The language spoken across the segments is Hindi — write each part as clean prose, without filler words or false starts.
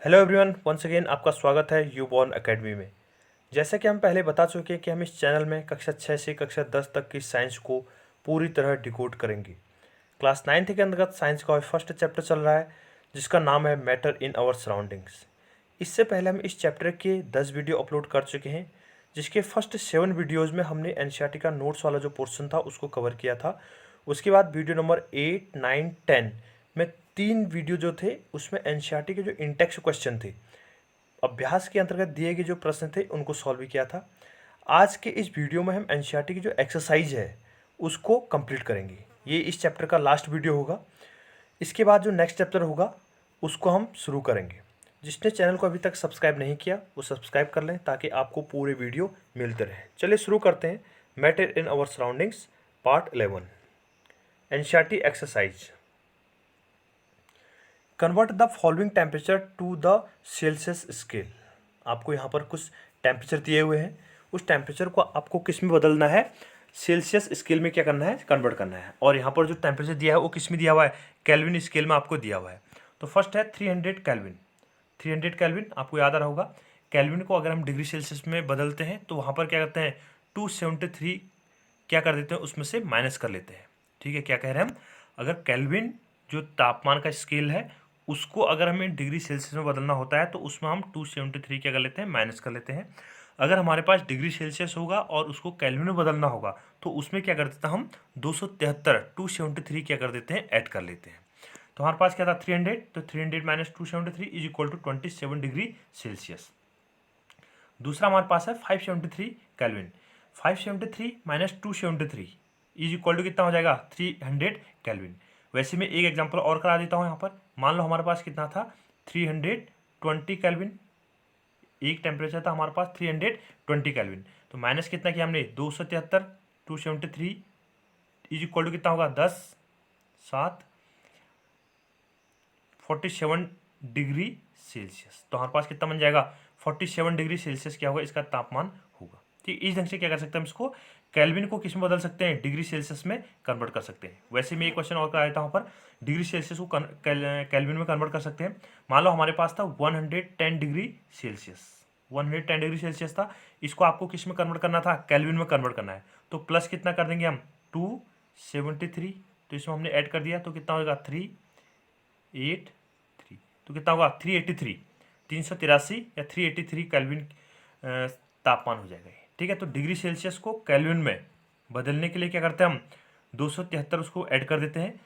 हेलो एवरीवन, वंस अगेन आपका स्वागत है यूबॉर्न एकेडमी में। जैसा कि हम पहले बता चुके हैं कि हम इस चैनल में कक्षा 6 से कक्षा 10 तक की साइंस को पूरी तरह डिकोड करेंगे। क्लास 9th के अंतर्गत साइंस का फर्स्ट चैप्टर चल रहा है जिसका नाम है मैटर इन आवर सराउंडिंग्स। इससे पहले हम इस चैप्टर के 10 वीडियो अपलोड कर चुके हैं, जिसके फर्स्ट 7 वीडियोज़ में हमने एनसीईआरटी का नोट्स वाला जो पोर्शन था उसको कवर किया था। उसके बाद वीडियो नंबर 8, 9, 10 में 3 वीडियो जो थे उसमें एनसीईआरटी के जो इंटेक्स क्वेश्चन थे, अभ्यास के अंतर्गत दिए गए जो प्रश्न थे उनको सॉल्व भी किया था। आज के इस वीडियो में हम एनसीईआरटी की जो एक्सरसाइज है उसको कंप्लीट करेंगे। ये इस चैप्टर का लास्ट वीडियो होगा। इसके बाद जो नेक्स्ट चैप्टर होगा उसको हम शुरू करेंगे। जिसने चैनल को अभी तक सब्सक्राइब नहीं किया वो सब्सक्राइब कर लें ताकि आपको पूरे वीडियो मिलते रहे। चलिए शुरू करते हैं। Matter in our surroundings part 11 NCERT exercise. Convert the following temperature to the Celsius scale. आपको यहाँ पर कुछ टेम्परेचर दिए हुए हैं, उस टेम्परेचर को आपको किस में बदलना है, सेल्सियस स्केल में क्या करना है, कन्वर्ट करना है। और यहाँ पर जो टेम्परेचर दिया है वो किस में दिया हुआ है, केल्विन स्केल में आपको दिया हुआ है। तो फर्स्ट है 300 केल्विन। 300 केल्विन आपको याद आ रहा होगा। केल्विन को अगर हम डिग्री सेल्सियस में बदलते हैं तो वहाँ पर क्या करते हैं 273 क्या कर देते हैं उसमें से माइनस कर लेते हैं। ठीक है, क्या कह रहे हैं हम, अगर केल्विन जो तापमान का स्केल है उसको अगर हमें डिग्री सेल्सियस में बदलना होता है तो उसमें हम 273 क्या कर लेते हैं, माइनस कर लेते हैं। अगर हमारे पास डिग्री सेल्सियस होगा और उसको केल्विन में बदलना होगा तो उसमें क्या कर देते हैं हम 273 क्या कर देते हैं, ऐड कर लेते हैं। तो हमारे पास क्या था 300, तो 300 minus 273 is equal to 27 degree Celsius. दूसरा हमारे पास है 573 kelvin. 573 minus 273 is equal to कितना हो जाएगा, 300 केल्विन। वैसे मैं एक एग्जांपल और करा देता हूँ यहाँ पर। मान लो हमारे पास कितना था 320 केल्विन, एक टेम्परेचर था हमारे पास 320 केल्विन। तो माइनस कितना किया हमने 273, 273 इज इक्वल टू कितना होगा 10, 7, 47 डिग्री सेल्सियस। तो हमारे पास कितना बन जाएगा 47 डिग्री सेल्सियस क्या होगा, इसका तापमान होगा। ठीक, इस ढंग से क्या कर सकते हैं हम इसको, केल्विन को किस में बदल सकते हैं, डिग्री सेल्सियस में कन्वर्ट कर सकते हैं। वैसे मैं एक क्वेश्चन और करा देता हूँ पर, डिग्री सेल्सियस को केल्विन में कन्वर्ट कर सकते हैं। मान लो हमारे पास था 110 डिग्री सेल्सियस, 110 डिग्री सेल्सियस था, इसको आपको किस में कन्वर्ट करना था, केल्विन में कन्वर्ट करना है। तो प्लस कितना कर देंगे हम 273, तो इसमें हमने ऐड कर दिया तो कितना होगा 383, तो कितना होगा 383, 383 या 383 केल्विन तापमान हो जाएगा। ठीक है, तो डिग्री सेल्सियस को केल्विन में बदलने के लिए क्या करते हैं हम 273 उसको ऐड कर देते हैं,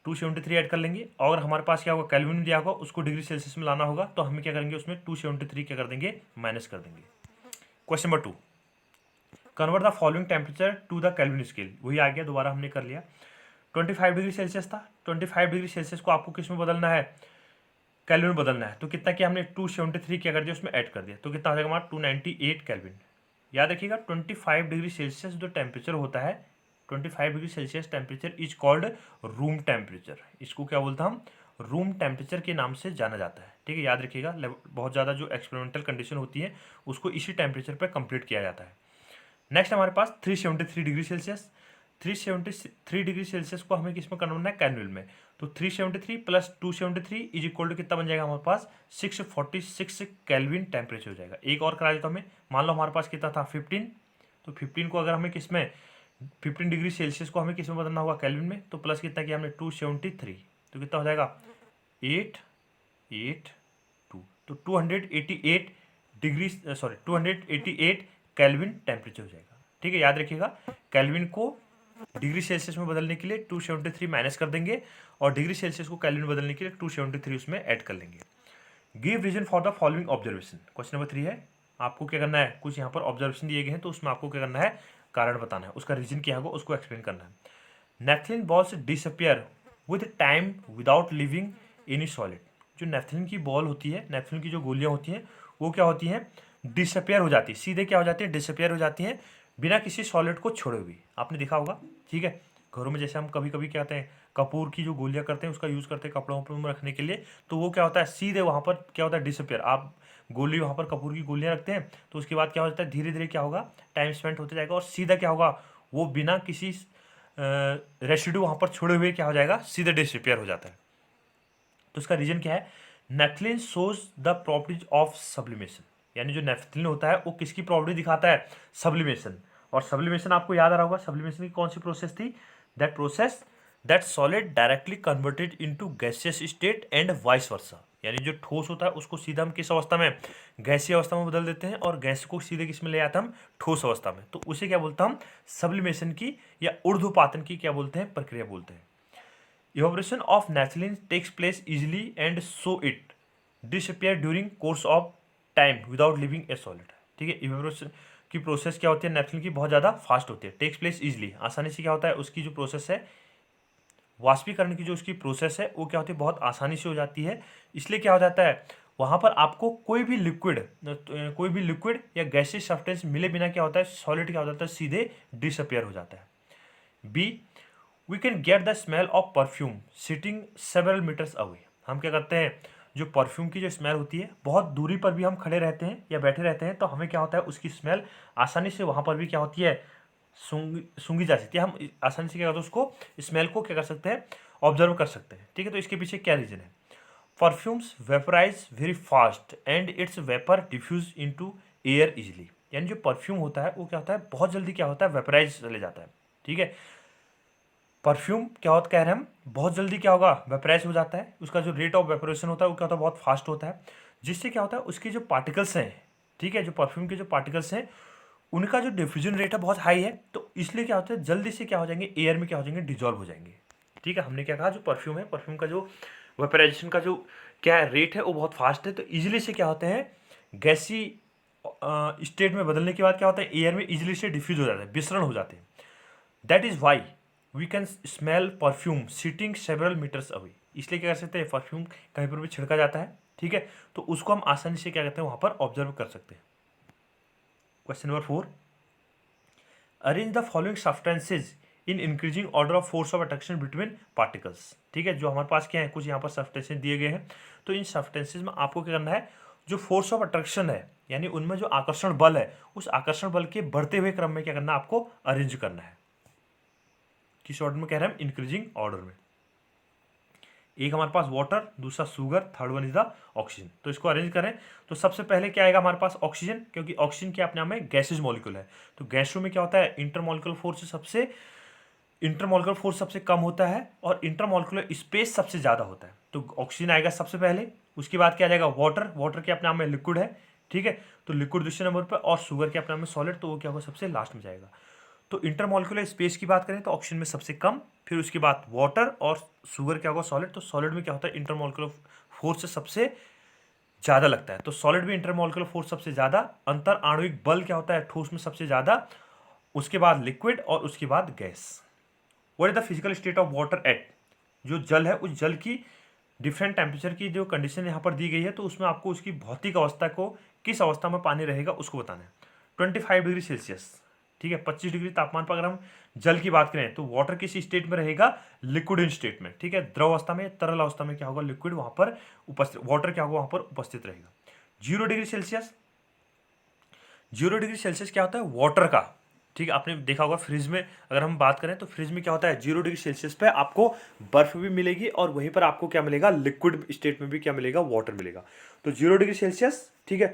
273 ऐड कर लेंगे। और हमारे पास क्या होगा, केल्विन दिया होगा उसको डिग्री सेल्सियस में लाना होगा तो हम क्या करेंगे उसमें 273 क्या कर देंगे, माइनस कर देंगे। Question number 2, convert the following temperature to the Kelvin scale. वही आ गया, दोबारा हमने कर लिया। 25 डिग्री सेल्सियस था, 25 डिग्री सेल्सियस को आपको किस में बदलना है, केल्विन में बदलना है। तो कितना किया हमने 273 क्या कर दिया उसमें ऐड कर दिया, तो कितना हो जाएगा हमारा 298 केल्विन। याद रखिएगा 25 डिग्री सेल्सियस जो टेम्परेचर होता है, 25 degree Celsius temperature is called room temperature. इसको क्या बोलता हम, रूम टेम्परेचर के नाम से जाना जाता है। ठीक है, याद रखिएगा बहुत ज़्यादा जो एक्सपेरिमेंटल कंडीशन होती है उसको इसी टेम्परेचर पर कंप्लीट किया जाता है। नेक्स्ट हमारे पास 373 डिग्री सेल्सियस। 373 डिग्री सेल्सियस को हमें किस में कन्वर्ट है, केल्विन में। तो 373 प्लस 273 इज इक्वल टू कितना बन जाएगा हमारे पास 646 केल्विन टेम्परेचर हो जाएगा। एक और करा देता हूँ मैं, मान लो हमारे पास कितना था 15, तो 15 को अगर हमें किस में 15 डिग्री सेल्सियस को हमें किस में बदलना होगा, केल्विन में। तो प्लस कितना किया हमने 273, तो कितना हो जाएगा 882, तो 288 डिग्री 288 केल्विन टेम्परेचर हो जाएगा। ठीक है, याद रखिएगा केल्विन को डिग्री सेल्सियस में बदलने के लिए 273 माइनस कर देंगे और डिग्री सेल्सियस को केल्विन में बदलने के लिए 273 उसमें ऐड कर लेंगे। Give reason for the following observation. Question number 3 है, आपको क्या करना है, कुछ यहाँ पर ऑब्जर्वेशन दिए गए हैं तो उसमें आपको क्या करना है, कारण बताना है, उसका रीजन क्या होगा उसको एक्सप्लेन करना है। Naphthalene balls disappear with time without leaving any solid. जो नेफ्थलीन की बॉल होती है, नेफ्थलीन की जो गोलियां होती हैं वो क्या होती हैं, डिसअपियर हो जाती है, सीधे क्या हो जाती है, डिसअपियर हो जाती हैं बिना किसी सॉलिड को छोड़े हुए। आपने देखा होगा। ठीक है, घरों में जैसे हम कभी कभी क्या कहते हैं कपूर की जो गोलियां करते हैं उसका यूज़ करते हैं कपड़ों पर में रखने के लिए, तो वो क्या होता है सीधे वहाँ पर क्या होता है डिसअपियर। आप गोली वहाँ पर कपूर की गोलियां रखते हैं तो उसके बाद क्या हो जाता है धीरे धीरे क्या होगा, टाइम स्पेंड होते जाएगा और सीधा क्या होगा वो बिना किसी रेसिड्यू वहाँ पर छोड़े हुए क्या हो जाएगा, सीधे डिसअपियर हो जाता है। तो इसका रीजन क्या है, naphthalene shows the properties of sublimation, यानी जो नेफ्थलीन होता है वो किसकी प्रॉपर्टी दिखाता है, सब्लिमेशन। और सब्लिमेशन आपको याद आ रहा होगा, सब्लिमेशन की कौन सी प्रोसेस थी, that process that solid directly converted into gaseous state and vice versa, यानी जो ठोस होता है उसको सीधा हम किस अवस्था में, गैसीय अवस्था में बदल देते हैं, और गैस को सीधे किस में ले आते हैं हम, ठोस अवस्था में। तो उसे क्या बोलते हैं हम, सब्लिमेशन की या ऊर्ध्वपातन की क्या बोलते हैं, प्रक्रिया बोलते हैं। Evaporation of naphthalene takes place easily and so it disappear during course of time without leaving a solid। ठीक है, इवेपोरेशन की प्रोसेस क्या होती है नैप्थलीन की, बहुत ज़्यादा फास्ट होती है। टेक्स प्लेस इजीली, आसानी से क्या होता है उसकी जो प्रोसेस है, वाष्पीकरण की जो उसकी प्रोसेस है वो क्या होती है, बहुत आसानी से हो जाती है। इसलिए क्या हो जाता है, वहाँ पर आपको कोई भी लिक्विड या गैसीय सब्सटेंस मिले बिना क्या होता है, सॉलिड क्या हो जाता है, सीधे डिसअपियर हो जाता है। B, we can get the smell of perfume sitting several metres away. हम क्या करते हैं, जो परफ्यूम की जो स्मेल होती है, बहुत दूरी पर भी हम खड़े रहते हैं या बैठे रहते हैं तो हमें क्या होता है, उसकी स्मेल आसानी से वहाँ पर भी क्या होती है, सूंघी जा सकती है। हम आसानी से क्या करते हैं, उसको स्मेल को क्या कर सकते हैं, ऑब्जर्व कर सकते हैं। ठीक है, तो इसके पीछे क्या रीजन है, perfumes vaporise very fast and its vapour diffuse into air easily, यानी जो परफ्यूम होता है वो क्या होता है, बहुत जल्दी क्या होता है, वेपराइज चले जाता है। ठीक है, परफ्यूम क्या होता कह रहे हैं हम, बहुत जल्दी क्या होगा, वेपराइज हो जाता है, उसका जो रेट ऑफ वेपरेशन होता है वो क्या होता है, बहुत फास्ट होता है, जिससे क्या होता है उसके जो पार्टिकल्स हैं, ठीक है, जो परफ्यूम के जो पार्टिकल्स हैं उनका जो डिफ्यूजन रेट है बहुत हाई है, तो इसलिए क्या होता है जल्दी से क्या हो जाएंगे, एयर में क्या हो जाएंगे, डिजॉल्व हो जाएंगे। ठीक है, हमने क्या कहा, जो परफ्यूम है, परफ्यूम का जो वेपराइजेशन का जो क्या रेट है वो बहुत फास्ट है, तो इजिली से क्या होते हैं, गैसी स्टेट में बदलने के बाद क्या होता है, एयर में इजिली से डिफ्यूज हो जाता है, विसरण हो जाते हैं। That is why we can smell perfume sitting several metres away. इसलिए क्या कर सकते हैं, परफ्यूम कहीं पर भी छिड़का जाता है, ठीक है, तो उसको हम आसानी से क्या कहते हैं, वहां पर ऑब्जर्व कर सकते हैं। Question number 4, arrange the following substances in increasing order of force of attraction between particles. ठीक है, जो हमारे पास क्या है, कुछ यहाँ पर सब्सटेंसेज दिए गए हैं, तो इन सब्सटेंसेज में आपको क्या करना है, जो फोर्स ऑफ अट्रैक्शन है, यानी उनमें जो आकर्षण बल है, उस आकर्षण बल के बढ़ते हुए क्रम में क्या करना है, आपको अरेंज करना है। किस ऑर्डर में कह रहे हैं हम, इंक्रीजिंग ऑर्डर में। एक हमारे पास वाटर, दूसरा sugar, third one is the oxygen. तो इसको अरेंज करें तो सबसे पहले क्या आएगा हमारे पास, ऑक्सीजन, क्योंकि ऑक्सीजन क्या अपने आप में गैसेज मॉलिक्यूल है। तो गैसों में क्या होता है, इंटरमॉलिक्यूलर फोर्स सबसे कम होता है और इंटरमॉलिक्यूलर स्पेस सबसे ज़्यादा होता है। तो ऑक्सीजन आएगा सबसे पहले, उसके बाद क्या आ जाएगा, वाटर, वाटर के अपने आप में लिक्विड है, ठीक है, तो लिक्विड दूसरे नंबर पर, और शुगर के अपने आप में सॉलिड, तो वो क्या होगा, सबसे लास्ट में जाएगा। तो इंटरमॉलिक्यूलर स्पेस की बात करें तो ऑक्सीजन में सबसे कम, फिर उसके बाद वाटर, और शुगर क्या होगा, सॉलिड। तो सॉलिड में क्या होता है, इंटरमॉलिक्यूलर फोर्स सबसे ज़्यादा लगता है, तो सॉलिड में इंटरमॉलिक्यूलर फोर्स सबसे ज़्यादा, अंतर आणविक बल क्या होता है, ठोस में सबसे ज़्यादा, उसके बाद लिक्विड, और उसके बाद gas. What is the physical state of water at, जो जल है उस जल की डिफरेंट टेम्परेचर की जो कंडीशन यहाँ पर दी गई है, तो उसमें आपको उसकी भौतिक अवस्था को, किस अवस्था में पानी रहेगा उसको बताना है। 25 डिग्री सेल्सियस, ठीक है, 25 डिग्री तापमान पर अगर हम जल की बात करें तो वाटर किस स्टेट में रहेगा, लिक्विड इन स्टेट में, ठीक है, द्रव अवस्था में, तरल अवस्था में क्या होगा, लिक्विड वहां पर उपस्थित, वाटर क्या होगा वहां पर उपस्थित रहेगा। 0 डिग्री सेल्सियस, 0 डिग्री सेल्सियस क्या होता है, वाटर का, ठीक है, आपने देखा होगा फ्रिज में, अगर हम बात करें तो फ्रिज में क्या होता है, 0 डिग्री सेल्सियस पे आपको बर्फ भी मिलेगी और वहीं पर आपको क्या मिलेगा, लिक्विड स्टेट में भी क्या मिलेगा, वाटर मिलेगा। तो 0 डिग्री सेल्सियस, ठीक है,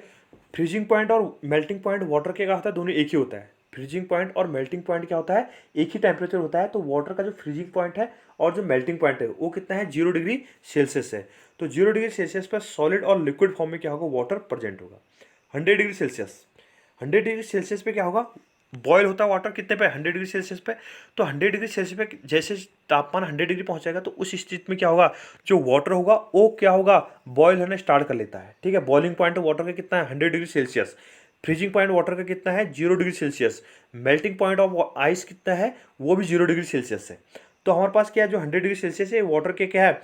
फ्रीजिंग पॉइंट और मेल्टिंग पॉइंट वाटर के क्या होता है, दोनों एक ही होता है। फ्रीजिंग पॉइंट और मेल्टिंग पॉइंट क्या होता है, एक ही टेम्परेचर होता है। तो वाटर का जो फ्रीजिंग पॉइंट है और जो मेल्टिंग पॉइंट है वो कितना है, 0 डिग्री सेल्सियस है। तो 0 डिग्री सेल्सियस पर सॉलिड और लिक्विड फॉर्म में क्या होगा, वाटर प्रेजेंट होगा। 100 डिग्री सेल्सियस, 100 डिग्री सेल्सियस पे क्या होगा, बॉयल होता है वाटर कितने पे, 100 डिग्री सेल्सियस पे। तो 100 डिग्री सेल्सियस पे जैसे तापमान 100 डिग्री पहुंच जाएगा तो उस स्थिति में क्या होगा, जो वाटर होगा वो क्या होगा, बॉयल होने स्टार्ट कर लेता है, ठीक है। बॉइलिंग पॉइंट वाटर का कितना है, 100 degree Celsius. Freezing point water का कितना है, 0 degree Celsius. Melting point of ice कितना है, वो भी 0 डिग्री सेल्सियस है। तो हमारे पास क्या है, जो 100 डिग्री सेल्सियस है वाटर के क्या है,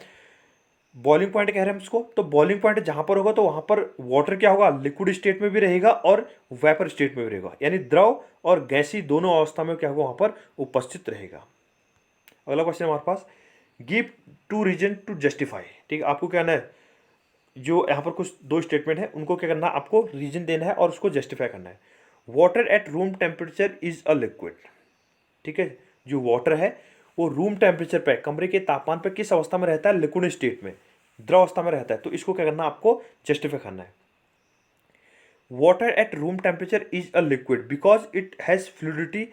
बॉइलिंग पॉइंट कह रहे हैं हम इसको। तो बॉइलिंग पॉइंट जहां पर होगा तो वहां पर वाटर क्या होगा, लिक्विड स्टेट में भी रहेगा और वेपर स्टेट में भी रहेगा, यानी द्रव और गैसी दोनों अवस्था में क्या होगा वहां पर उपस्थित रहेगा। अगला क्वेश्चन हमारे पास, give two reason to justify, ठीक है, आपको क्या करना है, जो यहाँ पर कुछ दो स्टेटमेंट है उनको क्या करना है, आपको रीजन देना है और उसको जस्टिफाई करना है। Water at room temperature is a liquid, ठीक है, जो वाटर है वो रूम टेम्परेचर पे, कमरे के तापमान पे किस अवस्था में रहता है, लिक्विड स्टेट में। द्रवावस्था में रहता है, तो इसको क्या करना है, आपको जस्टिफाई करना है। Water at room temperature is a liquid because it has fluidity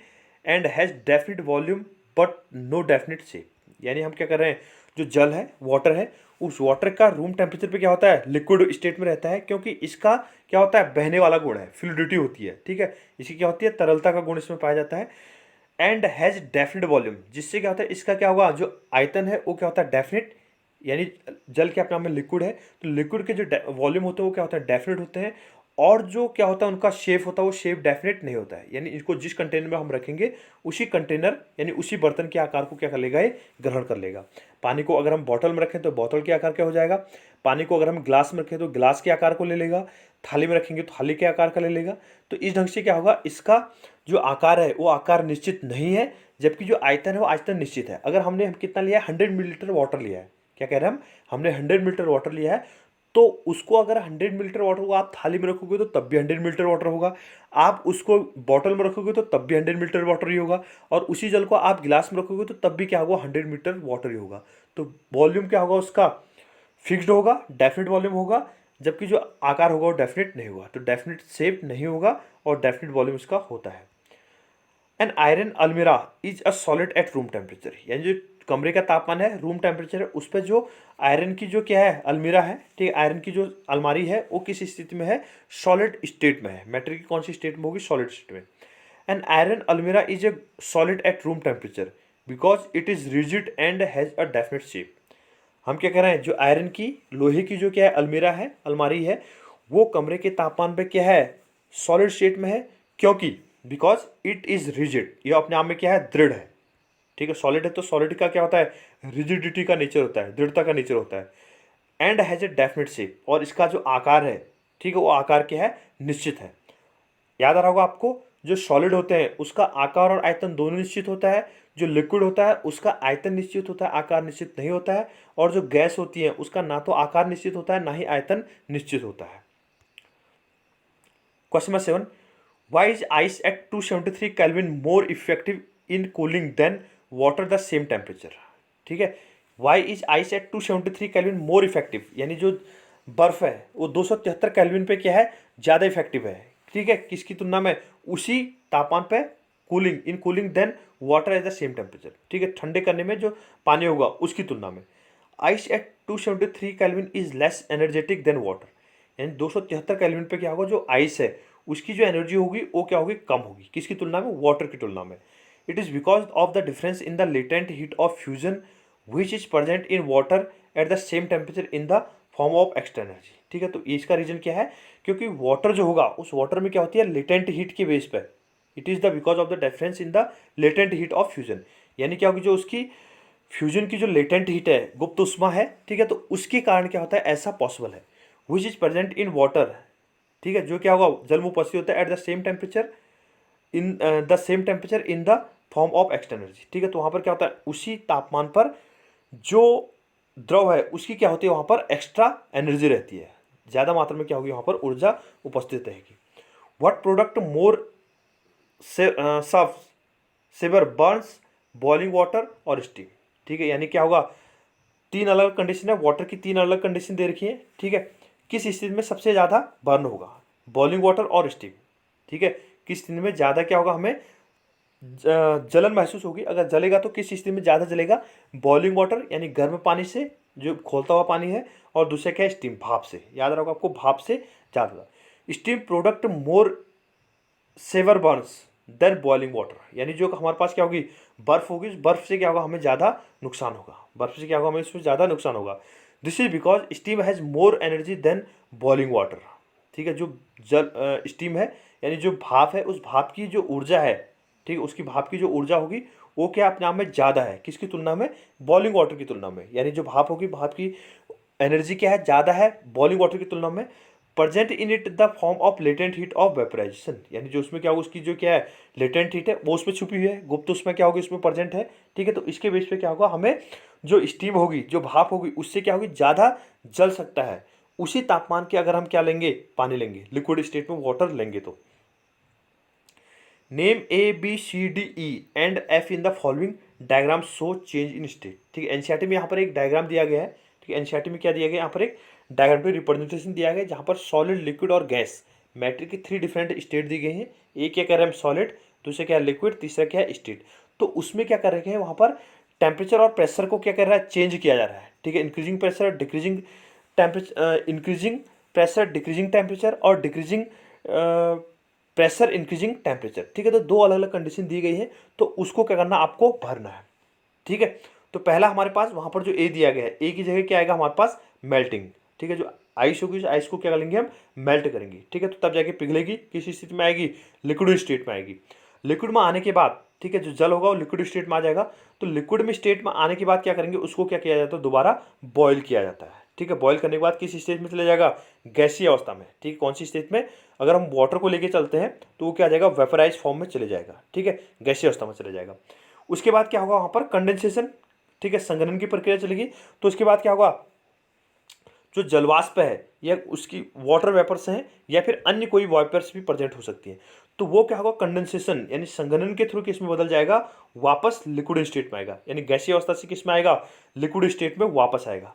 and has definite volume but no definite shape. यानी हम क्या कर रहे हैं, जो जल है, वाटर है, उस वाटर का रूम टेम्परेचर पे क्या होता है, लिक्विड स्टेट में रहता है, क्योंकि इसका क्या होता है, बहने वाला गुण है, फ्लूइडिटी होती है, ठीक है, इसकी क्या होती है, तरलता का गुण इसमें पाया जाता है। एंड हैज डेफिनेट वॉल्यूम, जिससे क्या होता है, इसका क्या होगा, जो आयतन है वो क्या होता है, डेफिनेट, यानी जल के अपने आप में लिक्विड है, तो लिक्विड के जो वॉल्यूम होते हैं वो क्या होता है, डेफिनेट होते हैं। और जो क्या होता है, उनका शेप होता है, वो शेप डेफिनेट नहीं होता है, यानी इसको जिस कंटेनर में हम रखेंगे उसी कंटेनर यानी उसी बर्तन के आकार को क्या कर लेगा, ये ग्रहण कर लेगा। पानी को अगर हम बॉटल में रखें तो बॉटल के आकार का हो जाएगा, पानी को अगर हम ग्लास में रखें तो ग्लास के आकार को ले लेगा, थाली में रखेंगे तो थाली के आकार का ले लेगा। तो इस ढंग से क्या होगा, इसका जो आकार है वो आकार निश्चित नहीं है, जबकि जो आयतन है वो आयतन निश्चित है। अगर हमने कितना लिया है, 100 मिलीलीटर वाटर लिया है, क्या कह रहे हैं हम, हमने 100 मिलीलीटर वाटर लिया है, तो उसको अगर 100 मिलीलीटर वाटर को आप थाली में रखोगे तो तब भी 100 मिलीलीटर वाटर होगा, आप उसको बॉटल में रखोगे तो तब भी 100 मिलीलीटर वाटर ही होगा, और उसी जल को आप गिलास में रखोगे तो तब भी क्या होगा, 100 मिलीलीटर वाटर ही होगा। तो वॉल्यूम क्या होगा उसका, फिक्स्ड होगा, डेफिनेट वॉल्यूम होगा, जबकि जो आकार होगा वो डेफिनेट नहीं होगा, तो डेफिनेट शेप नहीं होगा और डेफिनेट वॉल्यूम इसका होता है। एन आयरन अलमीरा is a solid at room temperature, यानी जो कमरे का तापमान है, रूम टेम्परेचर है, उस पर जो आयरन की जो क्या है, अलमीरा है, ठीक है, आयरन की जो अलमारी है वो किस स्थिति में है, सॉलिड स्टेट में है। मैटर की कौन सी स्टेट में होगी, सॉलिड स्टेट में। एन आयरन अलमीरा is a solid at room temperature because it is rigid and has a definite shape. हम क्या कह रहे हैं, जो आयरन की, लोहे की जो क्या है, अलमीरा है, अलमारी है, वो कमरे के तापमान पे क्या है, सॉलिड स्टेट में है, क्योंकि बिकॉज इट इज रिजिड, ये अपने आप में क्या है, दृढ़ है, ठीक है, सॉलिड है तो सॉलिड का क्या होता है, रिजिडिटी का नेचर होता है, दृढ़ता का नेचर होता है। And has a definite shape, और इसका जो आकार है, ठीक है, वो आकार क्या है, निश्चित है। याद आ रहा होगा आपको, जो सॉलिड होते हैं उसका आकार और आयतन दोनों निश्चित होता है, जो लिक्विड होता है उसका आयतन निश्चित होता है, आकार निश्चित नहीं होता है, और जो गैस होती है उसका ना तो आकार निश्चित होता है ना ही आयतन निश्चित होता है। Question number 7, why is ice at 273 kelvin more effective in cooling than water the same temperature. ठीक है, why is ice at 273 kelvin more effective, यानी जो बर्फ है वो 273 केल्विन पे क्या है, ज़्यादा इफेक्टिव है, ठीक है, किसकी तुलना में, उसी तापमान पे cooling, in cooling than water at the same temperature, ठीक है, ठंडे करने में जो पानी होगा उसकी तुलना में। Ice at 273 kelvin is less energetic than water, यानी 273 केल्विन पे क्या होगा, जो आइस है उसकी जो एनर्जी होगी वो क्या होगी, कम होगी, किसकी तुलना में, वाटर की तुलना में। It is because of the difference in the latent heat of fusion which is present in water at the same temperature in the form of extra energy. ठीक है, तो इसका रीजन क्या है, क्योंकि वाटर जो होगा उस वाटर में क्या होती है, लेटेंट हीट के बेस पर, it is the because of the difference in the latent heat of fusion, यानी क्या होगी, जो उसकी फ्यूजन की जो लेटेंट हीट है, गुप्त उष्मा है, ठीक है, तो उसके कारण क्या होता है, ऐसा पॉसिबल है। Which is present in water, ठीक है, जो क्या होगा, जल में उपस्थित होता है eight the same temperature in the same temperature in the form of extra energy. ठीक है, तो वहाँ पर क्या होता है, उसी तापमान पर जो द्रव है उसकी क्या होती है, वहाँ पर एक्स्ट्रा एनर्जी रहती है, ज़्यादा मात्रा में क्या होगी, वहाँ पर ऊर्जा उपस्थित रहेगी। What product more severe burns, boiling water और स्टीम। ठीक है, यानी क्या होगा, तीन अलग कंडीशन है, वाटर की तीन अलग कंडीशन दे रखी है, ठीक है, किस स्थिति में सबसे ज़्यादा बर्न होगा, बॉइलिंग वाटर और स्टीम। ठीक है, किस स्थिति में ज़्यादा क्या होगा, हमें जलन महसूस होगी, अगर जलेगा तो किस स्थिति में ज़्यादा जलेगा, बॉइलिंग वाटर यानी गर्म पानी से, जो खोलता हुआ पानी है, और दूसरा क्या है, स्टीम, भाप से। याद रखो आपको, भाप से ज़्यादा। Steam product more severe burns than boiling water, यानी जो हमारे पास क्या होगी, बर्फ होगी, उस बर्फ से क्या होगा, हमें ज़्यादा नुकसान होगा, बर्फ से क्या होगा, हमें इसमें ज़्यादा नुकसान होगा। This is because steam has more energy than boiling water. ठीक है, जो जल स्टीम है यानी जो भाप है, उस भाप की जो ऊर्जा है, ठीक है, उसकी भाप की जो ऊर्जा होगी वो क्या अपने आप में ज़्यादा है, किसकी तुलना में, बॉइलिंग वाटर की तुलना में। यानी जो भाप होगी, भाप की एनर्जी क्या है, ज़्यादा है बॉइलिंग वाटर की तुलना में। Present in it the form of latent heat of vaporisation, यानी जो उसमें क्या होगा, उसकी जो क्या है, लेटेंट हीट है वो उसमें छुपी हुई है, गुप्त उसमें क्या होगी, उसमें प्रेजेंट है। ठीक है, तो इसके बेस पे क्या होगा, हमें जो स्टीम होगी, जो भाप होगी, उससे क्या होगी, ज़्यादा जल सकता है। उसी तापमान के अगर हम क्या लेंगे, पानी लेंगे, लिक्विड स्टेट में वाटर लेंगे तो। Name A B C D E and F in the following diagram show change in state. ठीक है, एनसीईआरटी में यहाँ पर एक डायग्राम दिया गया है, ठीक है, एनसीईआरटी में क्या दिया गया, यहाँ पर एक डायग्रामेटिक रिप्रेजेंटेशन दिया गया जहाँ पर सॉलिड, लिक्विड और गैस मैटर की 3 डिफरेंट स्टेट दी गई हैं। एक क्या कह रहे हैं हम सॉलिड, दूसरा क्या है लिक्विड, तीसरा क्या है स्टेट। तो उसमें क्या कर रहे हैं वहाँ पर टेम्परेचर और प्रेशर को क्या कर रहा है, चेंज किया जा रहा है। ठीक है, increasing pressure, decreasing temperature, increasing pressure, decreasing temperature और डिक्रीजिंग प्रेशर, इंक्रीजिंग टेम्परेचर। ठीक है, तो 2 अलग अलग कंडीशन दी गई है, तो उसको क्या करना, आपको भरना है। ठीक है, तो पहला हमारे पास वहाँ पर जो ए दिया गया है, ए की जगह क्या आएगा हमारे पास, मेल्टिंग। ठीक है, जो आइस होगी, उस आइस को क्या करेंगे हम, मेल्ट करेंगे। ठीक है, तो तब जाके पिघलेगी, किस स्थिति में आएगी, लिक्विड स्टेट में आएगी। लिक्विड में आने के बाद, ठीक है, जो जल होगा वो लिक्विड स्टेट में आ जाएगा। तो लिक्विड में स्टेट में आने के बाद क्या करेंगे, उसको क्या किया जाता है, दोबारा बॉईल किया जाता है। ठीक है, बॉईल करने के बाद किस स्टेज में चले जाएगा, गैसीय अवस्था में। ठीक है, कौन सी स्टेज में, अगर हम वाटर को लेके चलते हैं तो वो क्या आ जाएगा, वेपराइज फॉर्म में चले जाएगा। ठीक है, गैसीय अवस्था में चले जाएगा। उसके बाद क्या होगा वहाँ पर, कंडेंसेशन। ठीक है, संघनन की प्रक्रिया चलेगी। तो उसके बाद क्या होगा, जो जलवाष्प है या उसकी वाटर वेपर्स हैं या फिर अन्य कोई वेपर्स भी प्रेजेंट हो सकती हैं, तो वो क्या होगा, कंडेंसेशन यानी संघनन के थ्रू किस में बदल जाएगा, वापस लिक्विड स्टेट में आएगा। यानी गैसीय अवस्था से किस में आएगा, लिक्विड स्टेट में वापस आएगा।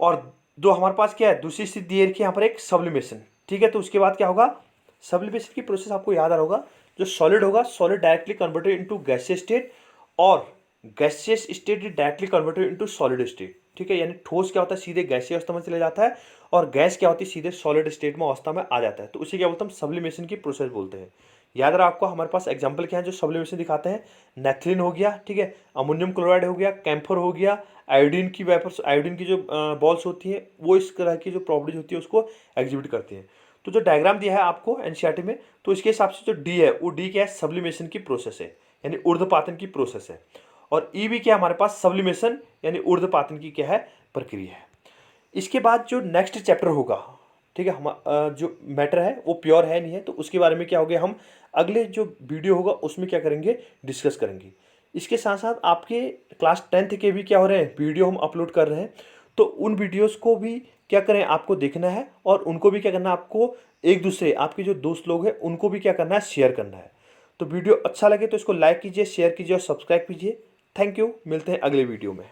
और जो हमारे पास क्या है, दूसरी स्थिति दी है यहाँ पर एक सब्लिमेशन। ठीक है, तो उसके बाद क्या होगा, सब्लिमेशन की प्रोसेस आपको याद आ रहा होगा, जो सॉलिड होगा, solid directly converted into gaseous state और gaseous state directly converted into solid state. ठीक है, यानी ठोस क्या होता है, सीधे गैसीय अवस्था में चले जाता है और गैस क्या होती है, सीधे सॉलिड स्टेट में अवस्था में आ जाता है। तो उसे क्या बोलते हैं, सब्लिमेशन की प्रोसेस बोलते हैं। याद रहा आपको, हमारे पास एग्जांपल क्या है जो सब्लिमेशन दिखाते हैं, नेथलीन हो गया, ठीक है, अमोनियम क्लोराइड हो गया, कैम्फर हो गया, आयोडीन की वेपर्स, आयोडीन की जो बॉल्स होती हैं वो इस तरह की जो प्रॉपर्टीज होती है उसको एग्जिबिट करती हैं। तो जो डायग्राम दिया है आपको एनसीईआरटी में, तो इसके हिसाब से जो डी है वो डी क्या है, सब्लिमेशन की प्रोसेस है, यानी ऊर्ध्वपातन की प्रोसेस है। और ई भी क्या हमारे पास, सब्लिमेशन यानी ऊर्ध्वपातन की क्या है, प्रक्रिया है। इसके बाद जो नेक्स्ट चैप्टर होगा, ठीक है, हम जो मैटर है वो प्योर है नहीं है, तो उसके बारे में क्या हो गया, हम अगले जो वीडियो होगा उसमें क्या करेंगे, डिस्कस करेंगे। इसके साथ साथ आपके क्लास 10th के भी क्या हो रहे हैं, वीडियो हम अपलोड कर रहे हैं, तो उन वीडियोस को भी क्या करें, आपको देखना है और उनको भी क्या करना है, आपको एक दूसरे आपके जो दोस्त लोग हैं उनको भी क्या करना है, शेयर करना है। तो वीडियो अच्छा लगे तो इसको लाइक कीजिए, शेयर कीजिए और सब्सक्राइब कीजिए। थैंक यू, मिलते हैं अगले वीडियो में।